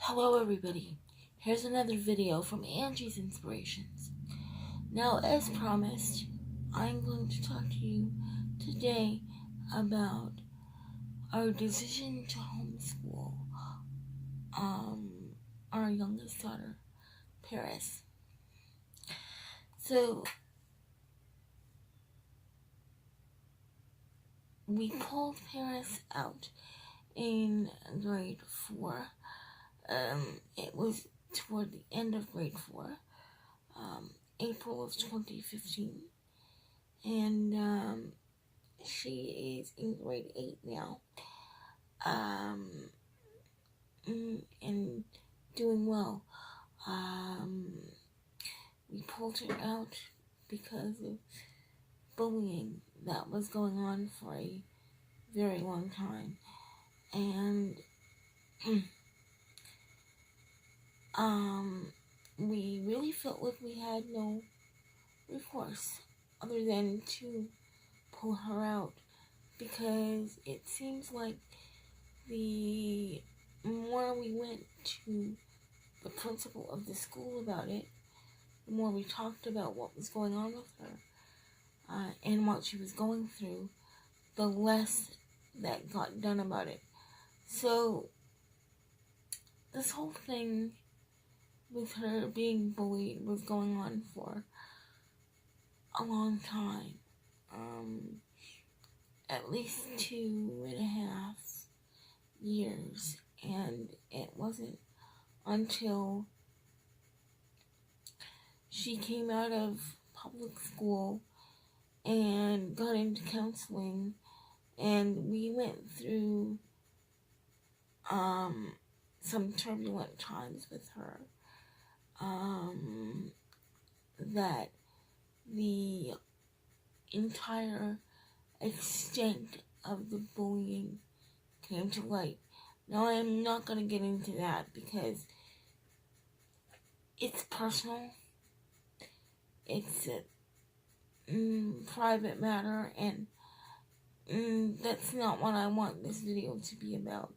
Hello everybody, here's another video from Angie's Inspirations. Now, as promised, I'm going to talk to you today about our decision to homeschool our youngest daughter, Paris. So, we pulled Paris out in grade 4. It was toward the end of grade 4, April of 2015, and she is in grade 8 now, and doing well. We pulled her out because of bullying that was going on for a very long time, and we really felt like we had no recourse other than to pull her out, because it seems like the more we went to the principal of the school about it, the more we talked about what was going on with her and what she was going through, the less that got done about it. So this whole thing with her being bullied was going on for a long time, at least 2.5 years, and it wasn't until she came out of public school and got into counseling, and we went through some turbulent times with her, that the entire extent of the bullying came to light. Now, I am not going to get into that because it's personal. It's a private matter, and that's not what I want this video to be about.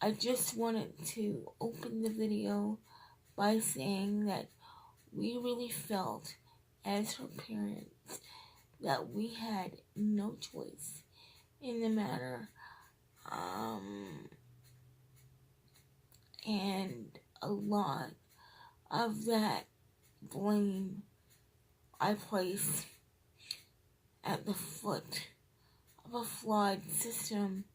I just wanted to open the video by saying that we really felt, as her parents, that we had no choice in the matter, and a lot of that blame I place at the foot of a flawed system,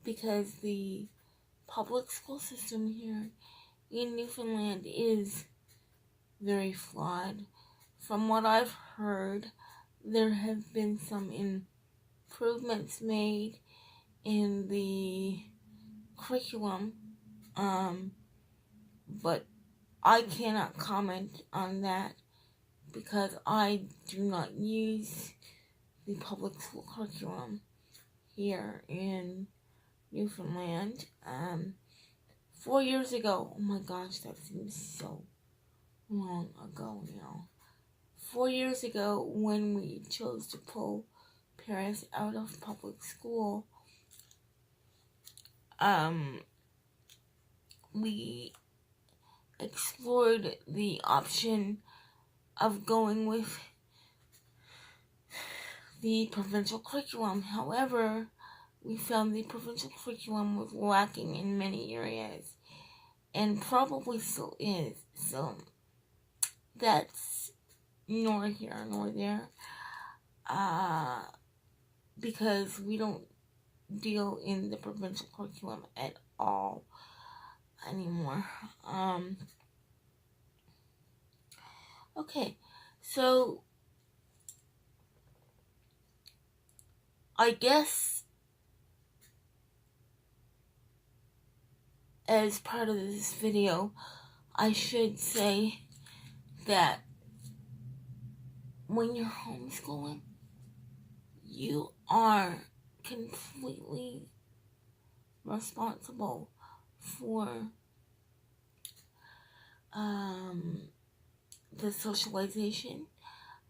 because the public school system here in Newfoundland is very flawed. From what I've heard, there have been some improvements made in the curriculum, but I cannot comment on that because I do not use the public school curriculum here in Newfoundland. 4 years ago, oh my gosh, that seems so long ago now. 4 years ago, when we chose to pull Paris out of public school, we explored the option of going with the provincial curriculum. However, we found the provincial curriculum was lacking in many areas, and probably still is. So that's nor here nor there, because we don't deal in the provincial curriculum at all anymore. Okay, so I guess as part of this video, I should say that when you're homeschooling, you are completely responsible for the socialization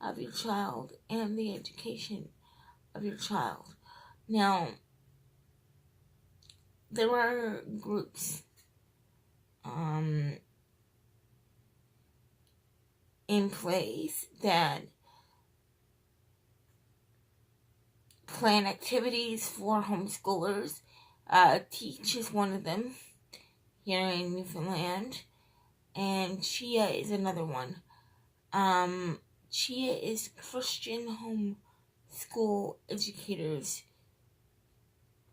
of your child and the education of your child. Now, there are groups in place that plan activities for homeschoolers. Teach is one of them here in Newfoundland, and Chia is another one. Chia is Christian homeschool educators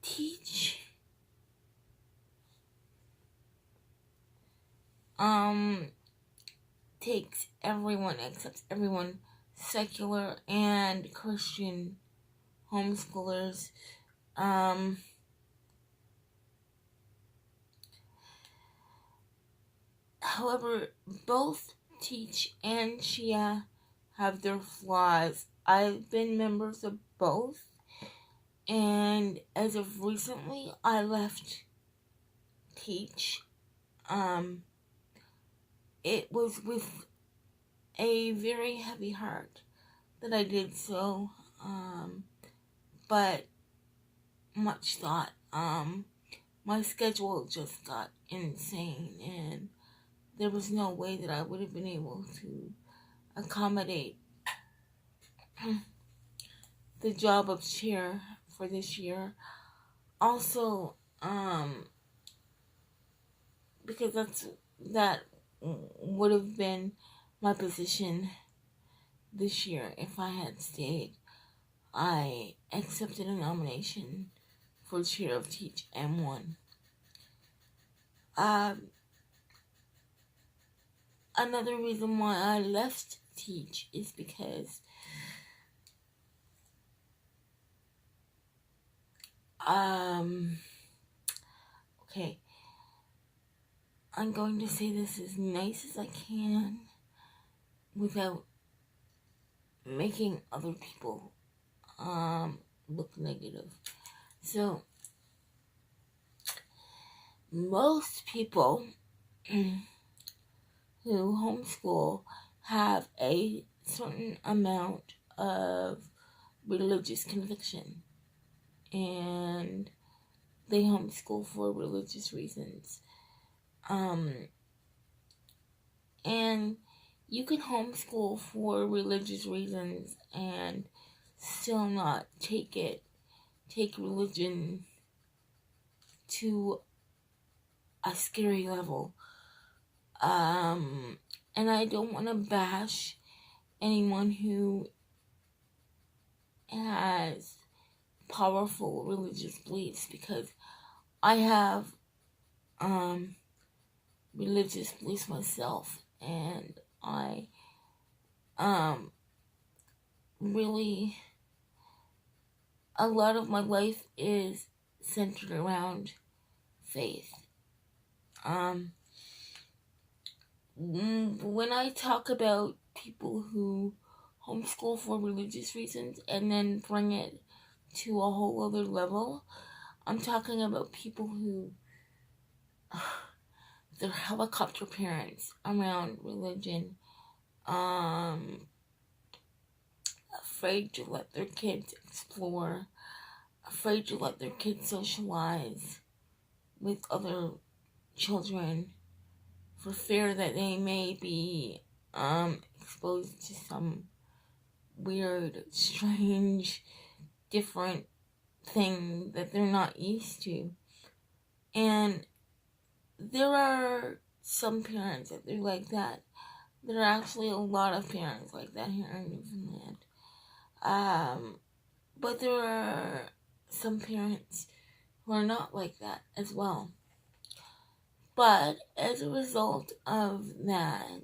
teach. Takes everyone, accepts everyone, secular and Christian homeschoolers. However, both Teach and Chia have their flaws. I've been members of both, and as of recently, I left Teach. It was with a very heavy heart that I did so, but much thought. My schedule just got insane, and there was no way that I would have been able to accommodate the job of chair for this year. Also, because that would have been my position this year if I had stayed. I accepted a nomination for chair of Teach and won. Another reason why I left Teach is because okay, I'm going to say this as nice as I can without making other people look negative. So most people who homeschool have a certain amount of religious conviction, and they homeschool for religious reasons. And you can homeschool for religious reasons and still not take religion to a scary level. And I don't want to bash anyone who has powerful religious beliefs, because I have religious beliefs myself, and I really, a lot of my life is centered around faith. When I talk about people who homeschool for religious reasons and then bring it to a whole other level, I'm talking about people who they're helicopter parents around religion, afraid to let their kids explore, afraid to let their kids socialize with other children for fear that they may be exposed to some weird, strange, different thing that they're not used to. And there are some parents that they're like that. There are actually a lot of parents like that here in Newfoundland. But there are some parents who are not like that as well. But as a result of that,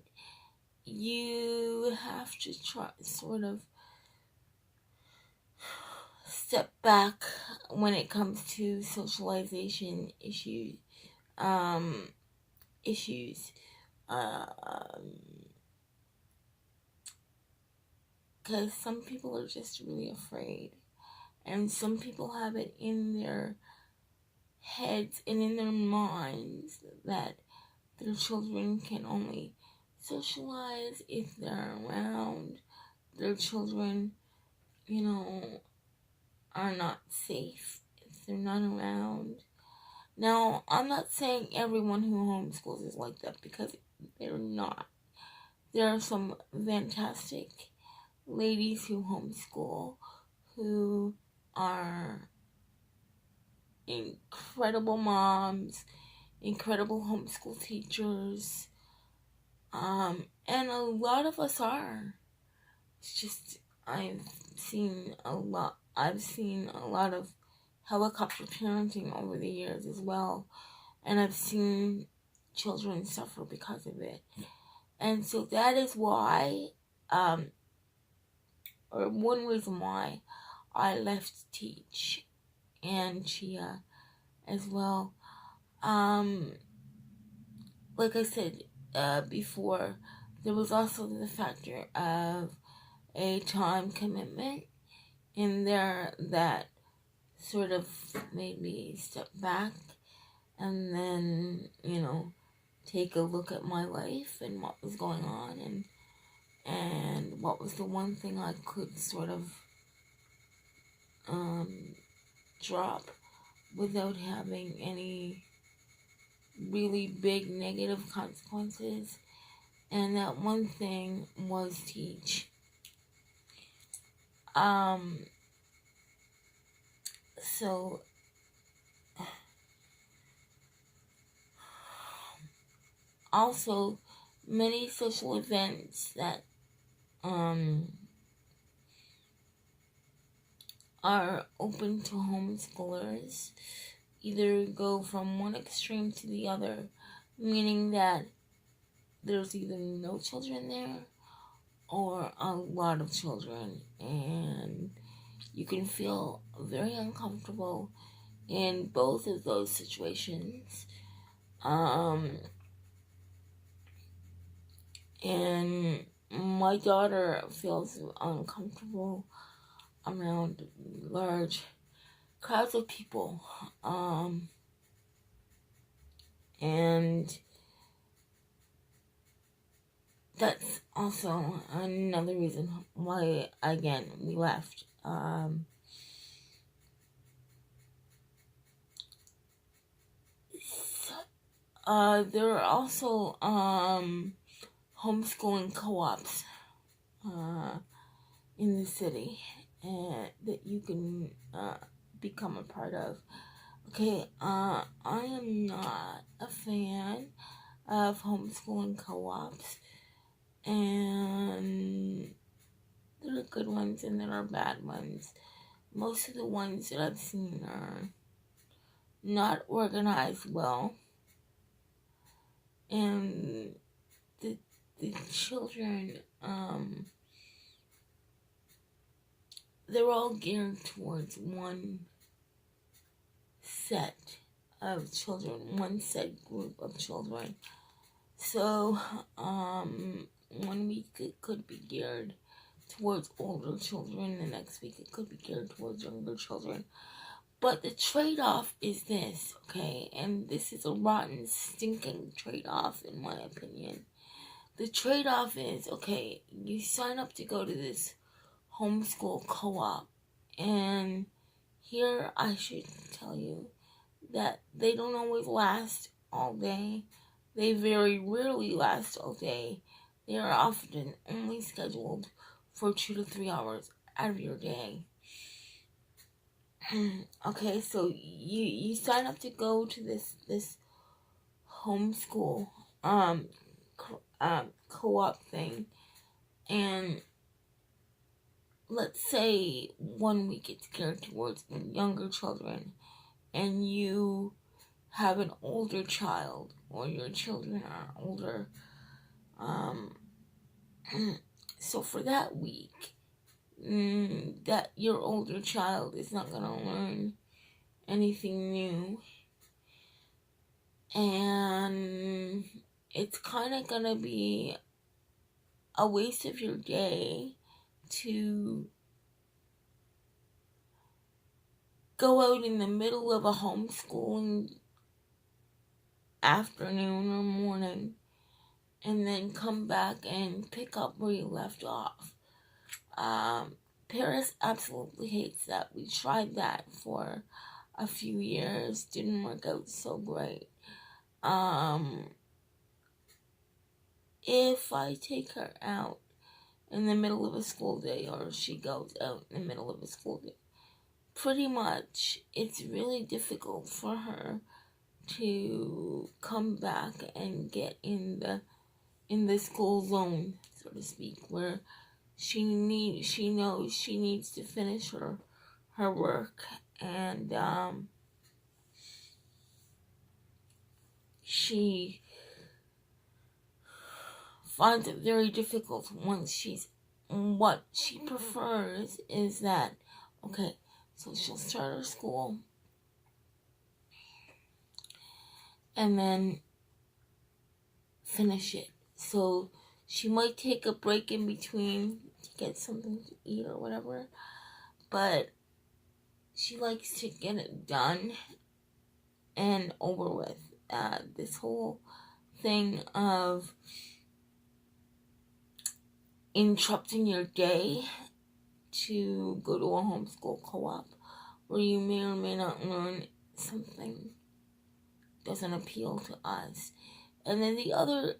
you have to try sort of step back when it comes to socialization issues. Because some people are just really afraid, and some people have it in their heads and in their minds that their children can only socialize if they're around their children, are not safe if they're not around. Now, I'm not saying everyone who homeschools is like that, because they're not. There are some fantastic ladies who homeschool who are incredible moms, incredible homeschool teachers, and a lot of us are. It's just, I've seen a lot of helicopter parenting over the years as well, and I've seen children suffer because of it. And so that is why, or one reason why I left to teach, and Chia as well. Like I said before, there was also the factor of a time commitment in there that sort of made me step back and then, take a look at my life and what was going on, and what was the one thing I could sort of drop without having any really big negative consequences. And that one thing was teach. So also many social events that are open to homeschoolers either go from one extreme to the other, meaning that there's either no children there or a lot of children, and you can feel very uncomfortable in both of those situations. And my daughter feels uncomfortable around large crowds of people. And that's also another reason why, again, we left. There are also homeschooling co-ops in the city that you can become a part of. Okay, I am not a fan of homeschooling co-ops, and there are good ones and there are bad ones. Most of the ones that I've seen are not organized well, and the children, they're all geared towards one set of children, one set group of children. So, 1 week it could be geared towards older children, the next week it could be geared towards younger children. But the trade-off is this, okay? And this is a rotten, stinking trade-off, in my opinion. The trade-off is, okay, you sign up to go to this homeschool co-op, and here I should tell you that they don't always last all day. They very rarely last all day. They are often only scheduled for 2 to 3 hours out of your day. Okay, so you sign up to go to this homeschool co-op thing, and let's say 1 week it's geared towards younger children, and you have an older child, or your children are older. So for that week, that your older child is not going to learn anything new, and it's kind of going to be a waste of your day to go out in the middle of a homeschooling afternoon or morning and then come back and pick up where you left off. Paris absolutely hates that. We tried that for a few years, didn't work out so great. If I take her out in the middle of a school day, or she goes out in the middle of a school day, pretty much it's really difficult for her to come back and get in the school zone, so to speak, where she knows she needs to finish her work, and she finds it very difficult once what she prefers is that, okay, so she'll start her school and then finish it. So she might take a break in between to get something to eat or whatever, but she likes to get it done and over with. This whole thing of interrupting your day to go to a homeschool co-op where you may or may not learn something doesn't appeal to us. And then the other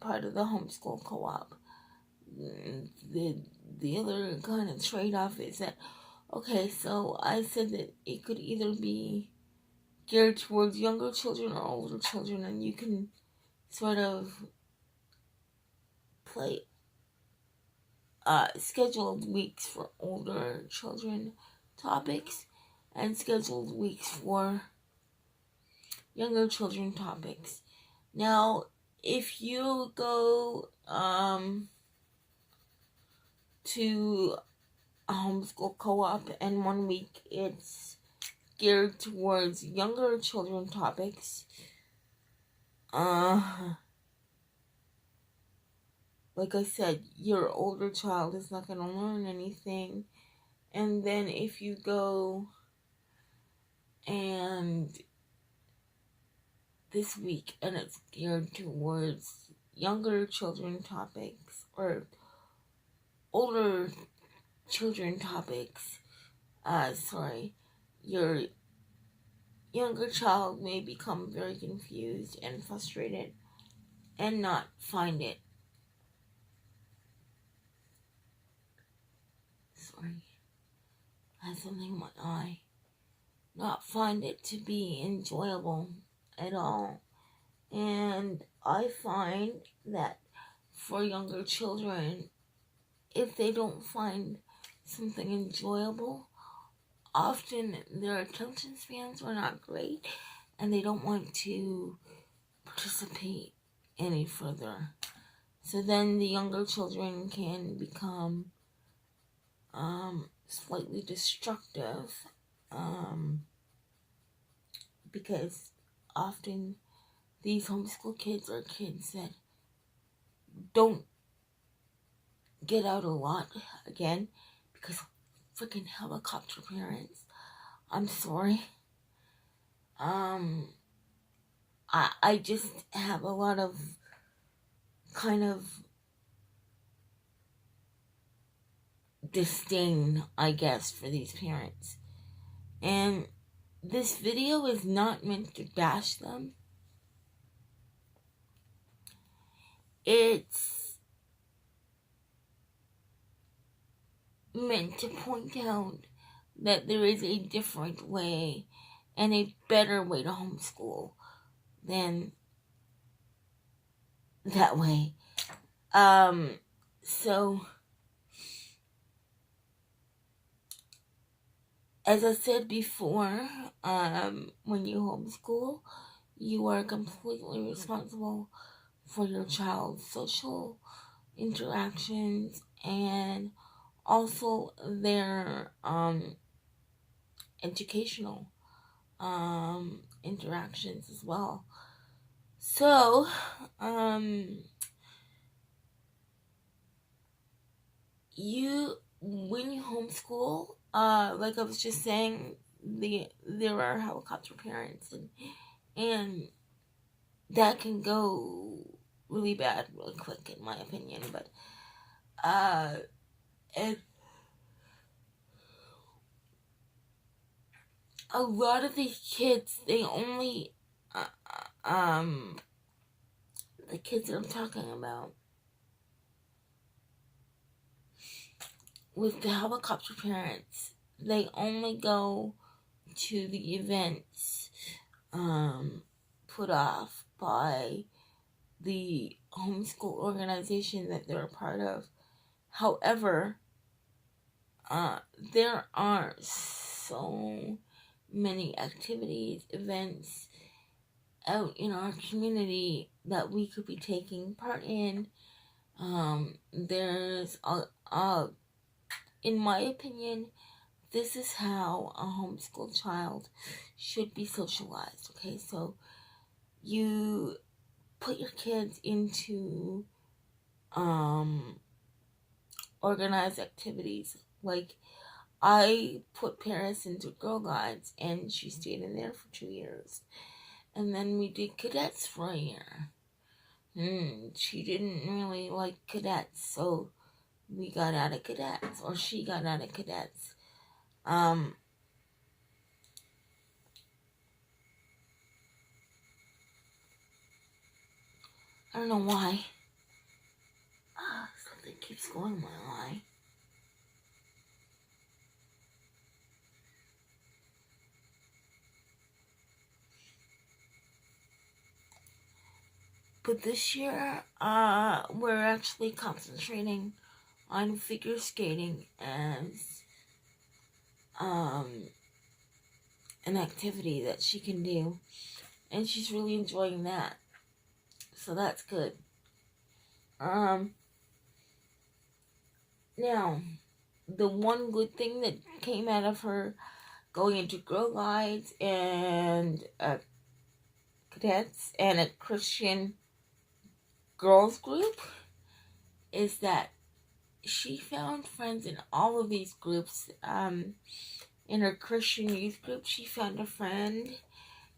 part of the homeschool co-op, the other kind of trade-off is that, okay, so I said that it could either be geared towards younger children or older children, and you can sort of play scheduled weeks for older children topics and scheduled weeks for younger children topics. Now, if you go to a homeschool co-op and 1 week it's geared towards younger children topics, like I said, your older child is not going to learn anything. And then if you go and this week and it's geared towards younger children topics or older children topics, your younger child may become very confused and frustrated and not find it. I have something in my eye. Not find it to be enjoyable at all. And I find that for younger children, if they don't find something enjoyable, often their attention spans are not great and they don't want to participate any further. So then the younger children can become slightly destructive, because often these homeschool kids are kids that don't get out a lot, again, because freaking helicopter parents. I'm sorry. I just have a lot of kind of disdain, I guess, for these parents. And this video is not meant to bash them. It's meant to point out that there is a different way and a better way to homeschool than that way. So, as I said before, when you homeschool, you are completely responsible for your child's social interactions and also their educational interactions as well. So, when you homeschool, like I was just saying, there are helicopter parents, and that can go really bad really quick, in my opinion. But And a lot of these kids, they only, the kids that I'm talking about, with the helicopter parents, they only go to the events put off by the homeschool organization that they're a part of. However, there are so many activities, events out in our community that we could be taking part in. There's in my opinion, this is how a homeschool child should be socialized. Okay, so you put your kids into organized activities. Like, I put Paris into Girl Guides, and she stayed in there for 2 years. And then we did cadets for a year. She didn't really like cadets, so we got out of cadets, or she got out of cadets. I don't know why. Something keeps going in my eye. But this year, we're actually concentrating on figure skating as an activity that she can do, and she's really enjoying that. So that's good. Now, the one good thing that came out of her going into Girl Guides and cadets and a Christian girls group is that she found friends in all of these groups. In her Christian youth group, she found a friend.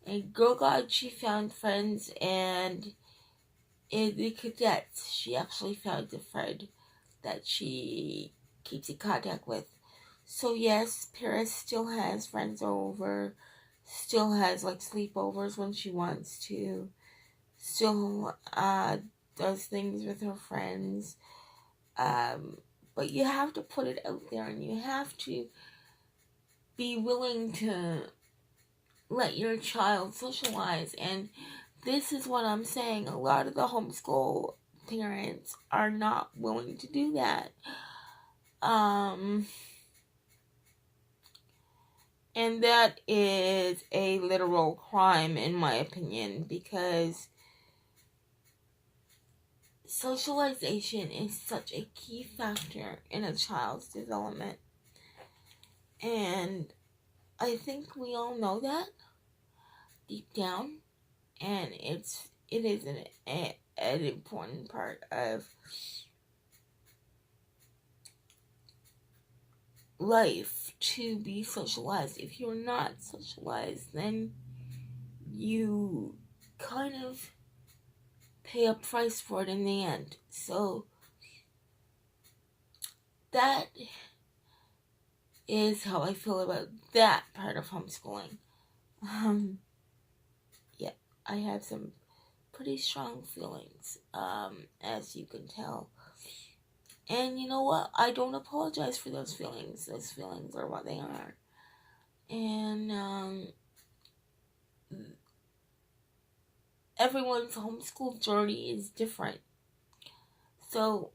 In Girl Guides, she found friends, and in the cadets, she actually found a friend that she keeps in contact with. So yes, Paris still has friends over, still has like sleepovers when she wants to, still does things with her friends. But you have to put it out there, and you have to be willing to let your child socialize. And this is what I'm saying. A lot of the homeschool parents are not willing to do that. And that is a literal crime, in my opinion, because socialization is such a key factor in a child's development. And I think we all know that deep down, and it is an important part of life to be socialized. If you're not socialized, then you kind of pay a price for it in the end. So that is how I feel about that part of homeschooling. Yeah, I have some pretty strong feelings, as you can tell. And you know what? I don't apologize for those feelings. Those feelings are what they are. And everyone's homeschool journey is different. So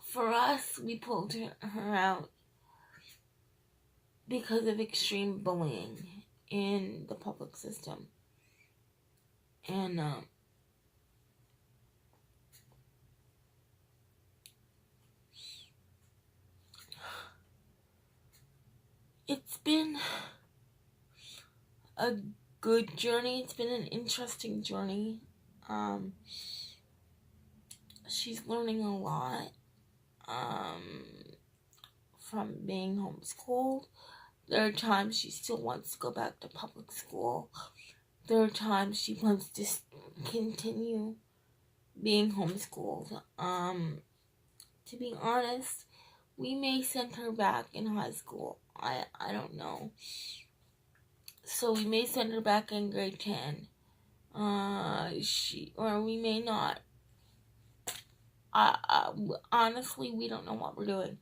for us, we pulled her out because of extreme bullying in the public system. And it's been a good journey. It's been an interesting journey. She's learning a lot from being homeschooled. There are times she still wants to go back to public school. There are times she wants to continue being homeschooled. to be honest, we may send her back in high school. I don't know. So we may send her back in grade 10. Or we may not. Honestly, we don't know what we're doing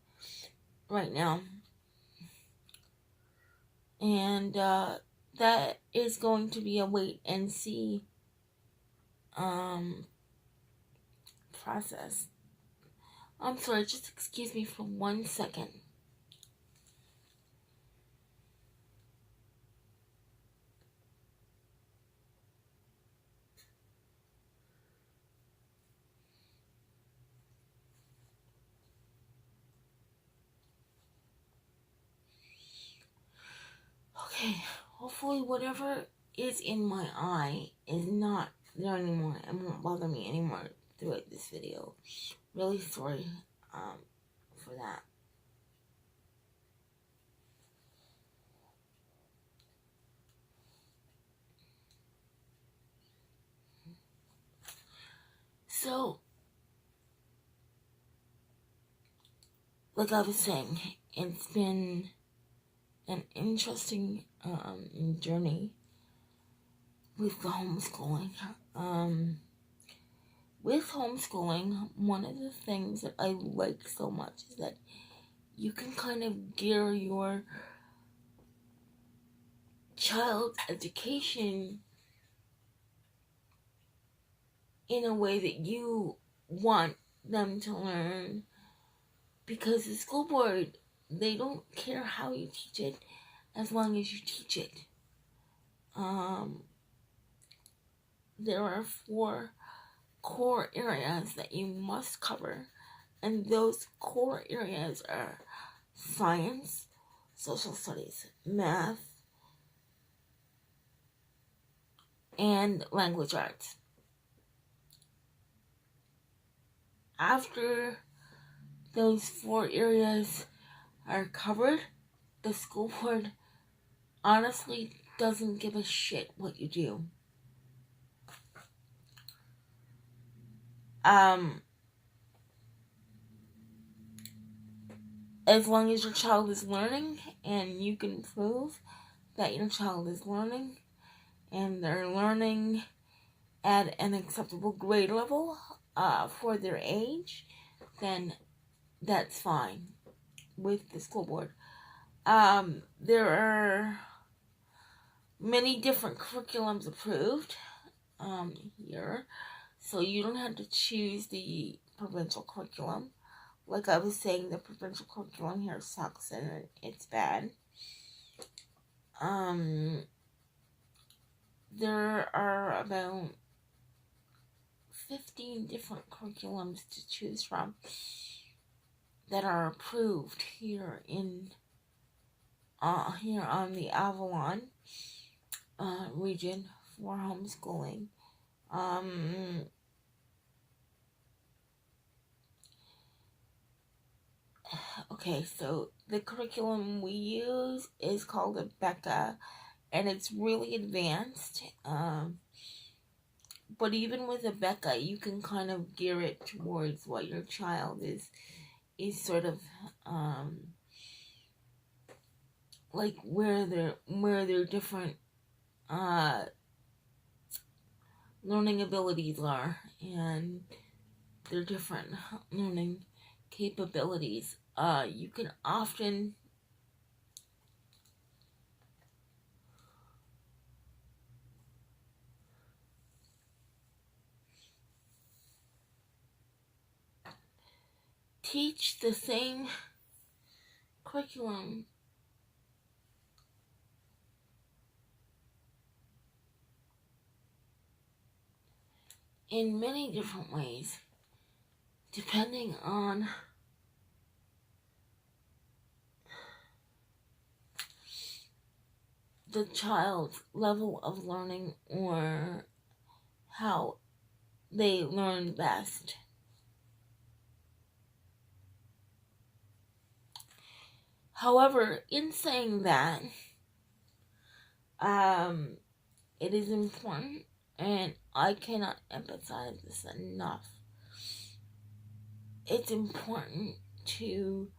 right now. And that is going to be a wait and see process. I'm sorry, just excuse me for 1 second. Okay, hopefully whatever is in my eye is not there anymore and won't bother me anymore throughout this video. Really sorry for that. So, like I was saying, it's been an interesting journey with the homeschooling. With homeschooling, one of the things that I like so much is that you can kind of gear your child's education in a way that you want them to learn, because the school board, they don't care how you teach it as long as you teach it. There are 4 core areas that you must cover, and those core areas are science, social studies, math, and language arts. After those 4 areas are covered, the school board honestly doesn't give a shit what you do. As long as your child is learning and you can prove that your child is learning and they're learning at an acceptable grade level for their age, then that's fine with the school board. There are many different curriculums approved here, so you don't have to choose the provincial curriculum. Like I was saying, the provincial curriculum here sucks and it's bad. There are about 15 different curriculums to choose from that are approved here on the Avalon region for homeschooling. Okay, so the curriculum we use is called a Becca, and it's really advanced. But even with a Becca, you can kind of gear it towards what your child is sort of like where their different learning abilities are and their different learning capabilities. You can often teach the same curriculum in many different ways, depending on the child's level of learning or how they learn best. However, in saying that, it is important, and I cannot emphasize this enough, it's important to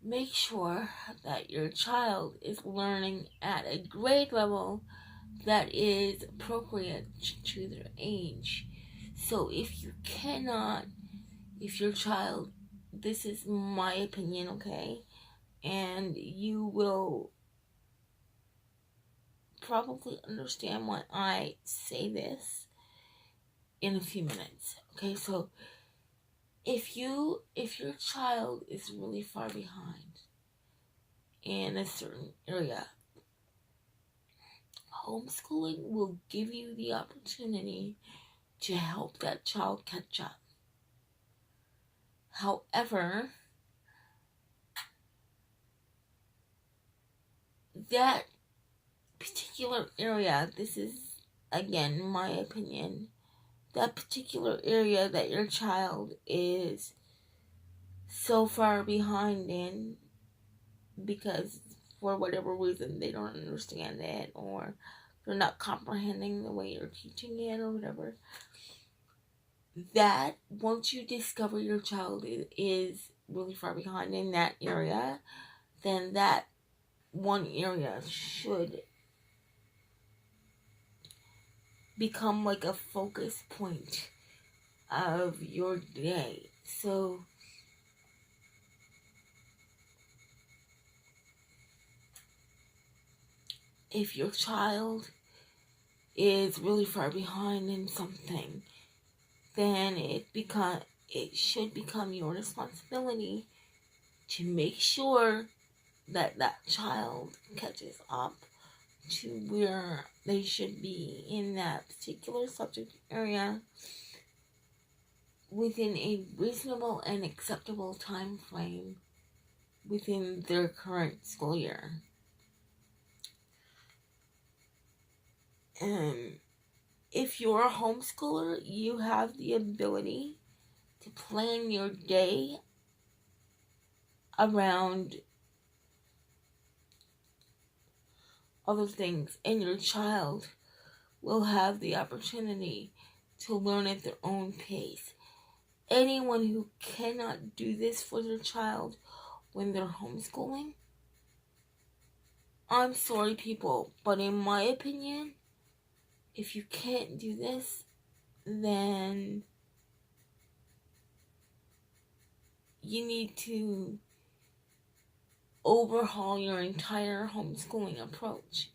make sure that your child is learning at a grade level that is appropriate to their age. So if your child, this is my opinion, okay, and you will probably understand why I say this in a few minutes. Okay, so if your child is really far behind in a certain area, homeschooling will give you the opportunity to help that child catch up. However, that particular area, this is again my opinion, that particular area that your child is so far behind in because for whatever reason they don't understand it or they're not comprehending the way you're teaching it or whatever, that once you discover your child is really far behind in that area, then that one area should become like a focus point of your day. So if your child is really far behind in something, then it should become your responsibility to make sure that that child catches up to where they should be in that particular subject area within a reasonable and acceptable time frame within their current school year. And if you're a homeschooler, you have the ability to plan your day around other things, and your child will have the opportunity to learn at their own pace. Anyone who cannot do this for their child when they're homeschooling, I'm sorry, people, but in my opinion, if you can't do this, then you need to overhaul your entire homeschooling approach.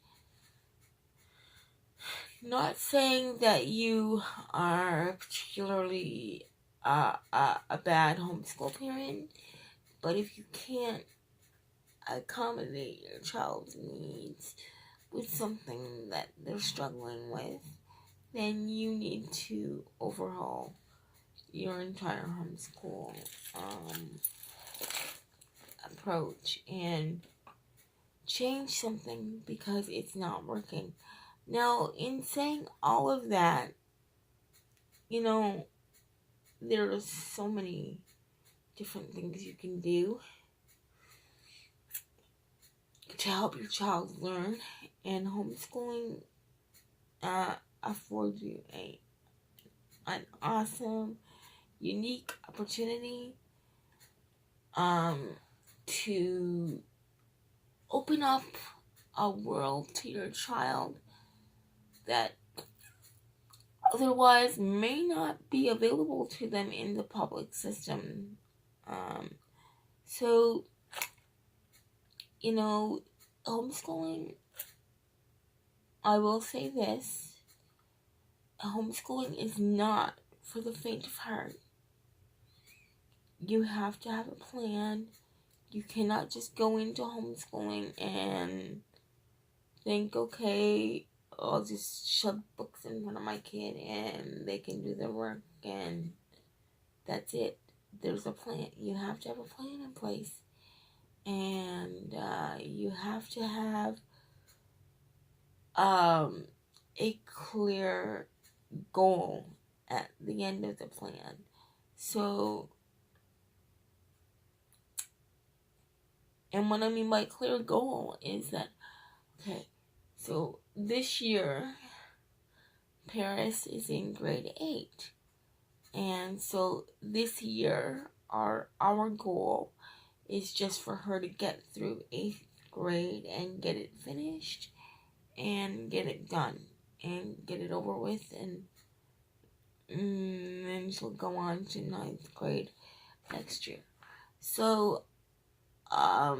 Not saying that you are particularly a bad homeschool parent, but if you can't accommodate your child's needs with something that they're struggling with, then you need to overhaul your entire homeschool approach and change something because it's not working. Now, in saying all of that, there are so many different things you can do to help your child learn, and homeschooling affords you an awesome, unique opportunity to open up a world to your child that otherwise may not be available to them in the public system. So, homeschooling, I will say this, homeschooling is not for the faint of heart. You have to have a plan. You cannot just go into homeschooling and think, okay, I'll just shove books in front of my kid and they can do their work and that's it. There's a plan. You have to have a plan in place. And you have to have a clear goal at the end of the plan. So, and what I mean by clear goal is that, okay, so this year, Paris is in grade 8. And so this year, our goal is just for her to get through 8th grade and get it finished and get it done and get it over with, and then she'll go on to 9th grade next year. So, a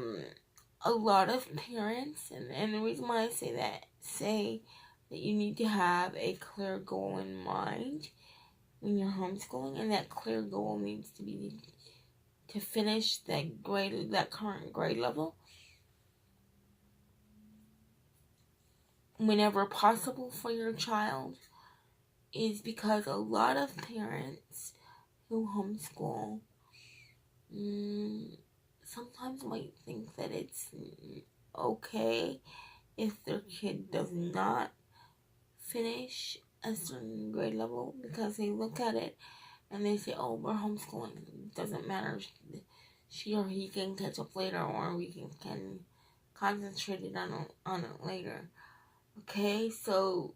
lot of parents, and the reason why I say that you need to have a clear goal in mind when you're homeschooling, and that clear goal needs to be to finish that current grade level whenever possible for your child, is because a lot of parents who homeschool sometimes might think that it's okay if their kid does not finish a certain grade level, because they look at it and they say, oh, we're homeschooling, it doesn't matter, she or he can catch up later, or we can concentrate it on it later. Okay, so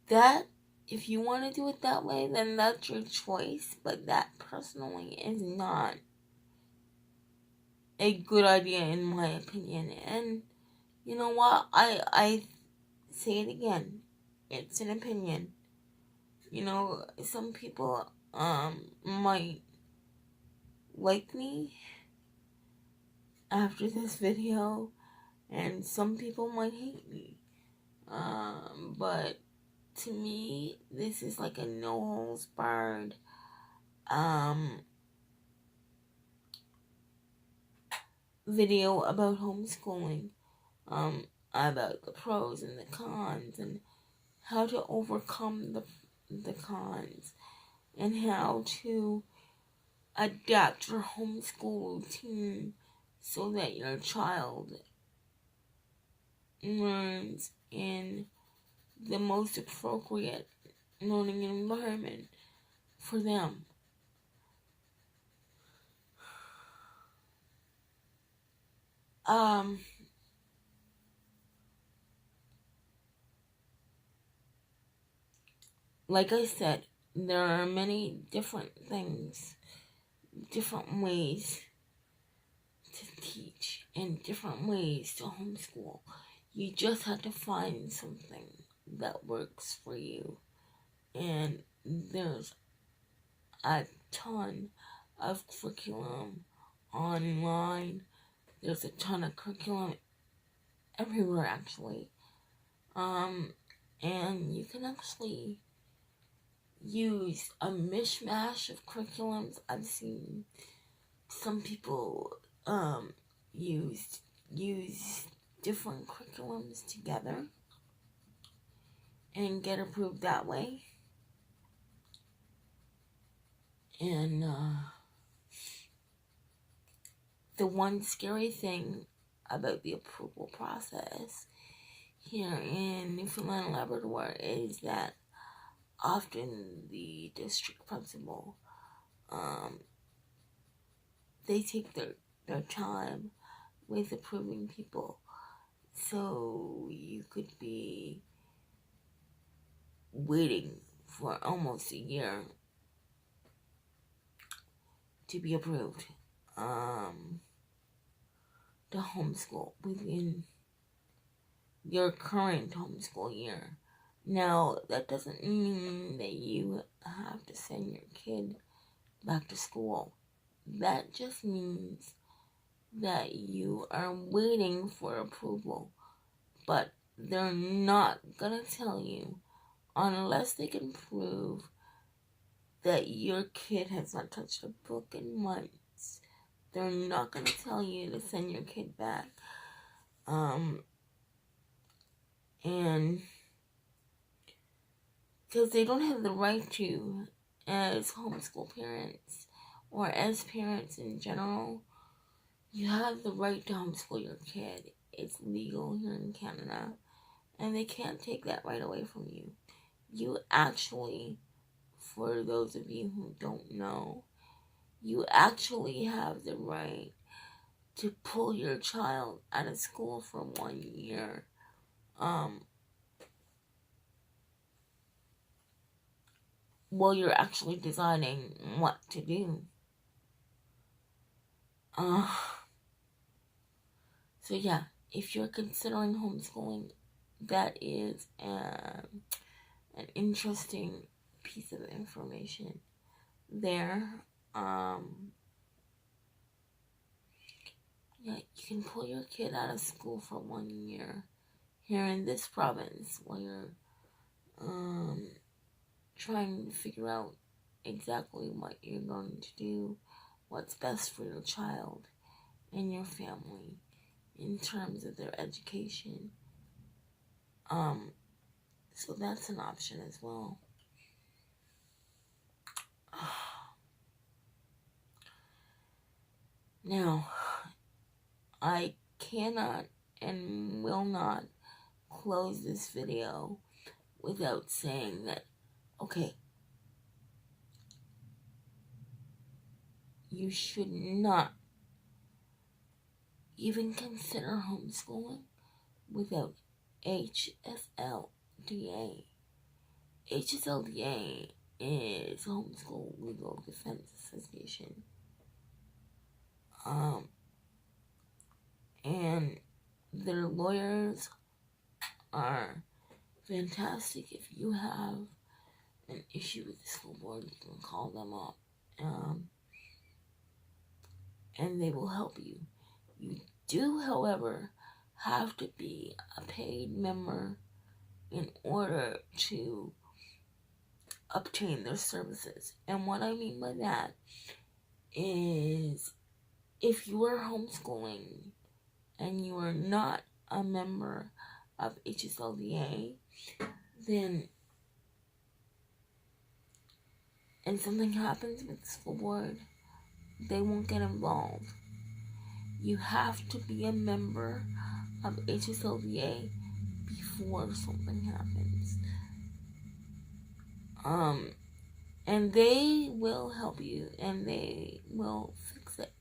that, if you want to do it that way, then that's your choice, but that personally is not a good idea in my opinion. And you know what, I say it again, it's an opinion. You know, some people might like me after this video, and some people might hate me, but to me, this is like a no holds barred video about homeschooling, about the pros and the cons, and how to overcome the cons, and how to adapt your homeschool routine so that your child learns in the most appropriate learning environment for them. Like I said, there are many different things, different ways to teach, and different ways to homeschool. You just have to find something that works for you. And there's a ton of curriculum online. There's a ton of curriculum everywhere, actually. And you can actually use a mishmash of curriculums. I've seen some people use different curriculums together and get approved that way. And the one scary thing about the approval process here in Newfoundland and Labrador is that often the district principal, they take their time with approving people. So you could be waiting for almost a year to be approved to homeschool within your current homeschool year. Now, that doesn't mean that you have to send your kid back to school. That just means that you are waiting for approval, but they're not gonna tell you unless they can prove that your kid has not touched a book in months. They're not gonna tell you to send your kid back. And because they don't have the right to, as homeschool parents or as parents in general, you have the right to homeschool your kid. It's legal here in Canada, and they can't take that right away from you. You actually, for those of you who don't know, you actually have the right to pull your child out of school for 1 year while you're actually deciding what to do. So yeah, if you're considering homeschooling, that is an interesting piece of information there. Yeah, you can pull your kid out of school for 1 year here in this province while you're trying to figure out exactly what you're going to do, what's best for your child and your family in terms of their education. So that's an option as well. Now, I cannot and will not close this video without saying that, okay, you should not even consider homeschooling without HSLDA. HSLDA is Homeschool Legal Defense Association. And their lawyers are fantastic. If you have an issue with the school board, you can call them up. And they will help you. You do, however, have to be a paid member in order to obtain their services. And what I mean by that is if you are homeschooling and you are not a member of HSLDA, then and something happens with the school board, they won't get involved. You have to be a member of HSLDA before something happens. And they will help you and they will fix it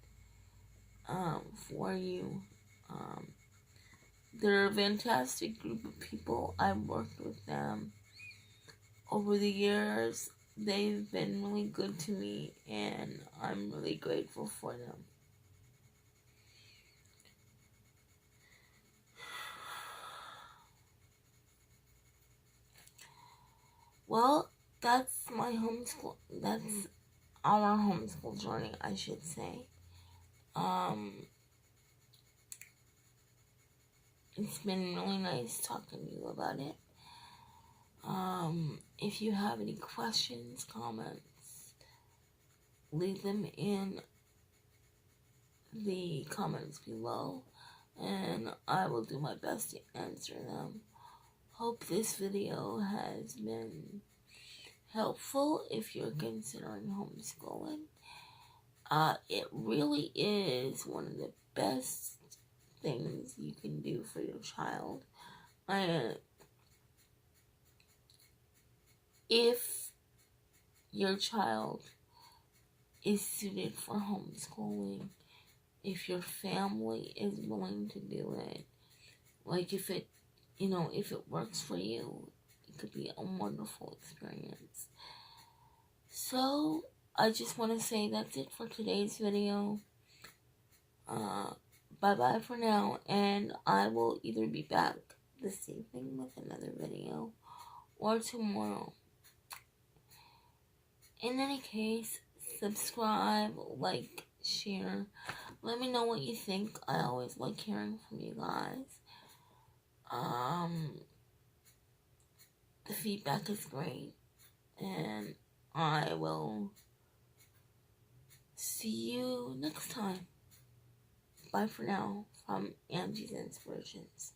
for you. They're a fantastic group of people. I've worked with them over the years. They've been really good to me and I'm really grateful for them. Well, that's my homeschool. That's our homeschool journey, I should say. It's been really nice talking to you about it. If you have any questions, comments, leave them in the comments below, and I will do my best to answer them. Hope this video has been helpful if you're considering homeschooling. It really is one of the best things you can do for your child. If your child is suited for homeschooling, if your family is willing to do it, like if it works for you, it could be a wonderful experience. So I just want to say that's it for today's video. Bye bye for now, and I will either be back this evening with another video or tomorrow. In any case, subscribe, like, share. Let me know what you think. I always like hearing from you guys. The feedback is great, and I will see you next time. Bye for now from Angie's Inspirations.